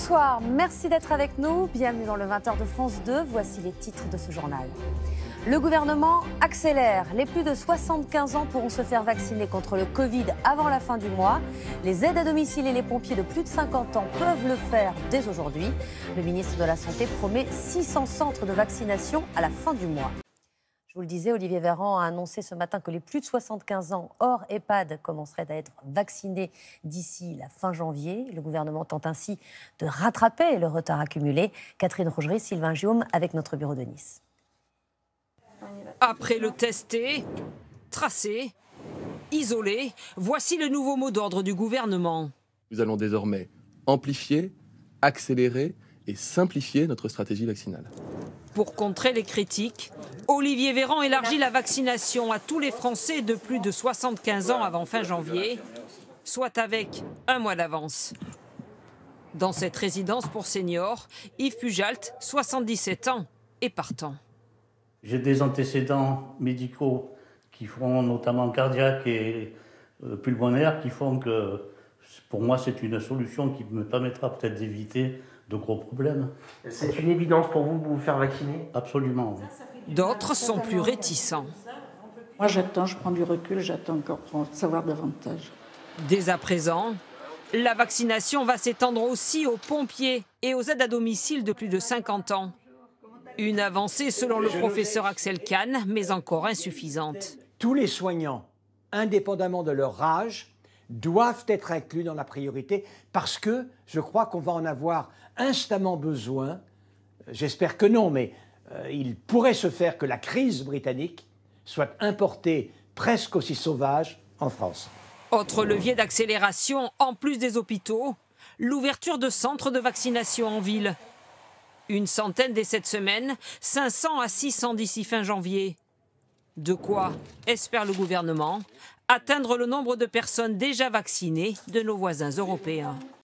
Bonsoir, merci d'être avec nous. Bienvenue dans le 20h de France 2. Voici les titres de ce journal. Le gouvernement accélère. Les plus de 75 ans pourront se faire vacciner contre le Covid avant la fin du mois. Les aides à domicile et les pompiers de plus de 50 ans peuvent le faire dès aujourd'hui. Le ministre de la Santé promet 600 centres de vaccination à la fin du mois. Je vous le disais, Olivier Véran a annoncé ce matin que les plus de 75 ans hors EHPAD commenceraient à être vaccinés d'ici la fin janvier. Le gouvernement tente ainsi de rattraper le retard accumulé. Catherine Rogerie, Sylvain Guillaume avec notre bureau de Nice. Après le tester, tracer, isoler, voici le nouveau mot d'ordre du gouvernement. Nous allons désormais amplifier, accélérer et simplifier notre stratégie vaccinale. Pour contrer les critiques, Olivier Véran élargit la vaccination à tous les Français de plus de 75 ans avant fin janvier, soit avec un mois d'avance. Dans cette résidence pour seniors, Yves Pujalt, 77 ans, est partant. J'ai des antécédents médicaux qui font notamment cardiaque et pulmonaire qui font que pour moi c'est une solution qui me permettra peut-être d'éviter de gros problèmes. C'est une évidence pour vous de vous faire vacciner ? Absolument. D'autres sont plus réticents. Moi j'attends, je prends du recul, j'attends encore pour en savoir davantage. Dès à présent, la vaccination va s'étendre aussi aux pompiers et aux aides à domicile de plus de 50 ans. Une avancée selon le professeur Axel Kahn, mais encore insuffisante. Tous les soignants, indépendamment de leur âge, doivent être inclus dans la priorité parce que je crois qu'on va en avoir instamment besoin. J'espère que non, mais il pourrait se faire que la crise britannique soit importée presque aussi sauvage en France. Autre levier d'accélération, en plus des hôpitaux, l'ouverture de centres de vaccination en ville. Une centaine dès cette semaine, 500 à 600 d'ici fin janvier. De quoi, espère le gouvernement, atteindre le nombre de personnes déjà vaccinées de nos voisins européens.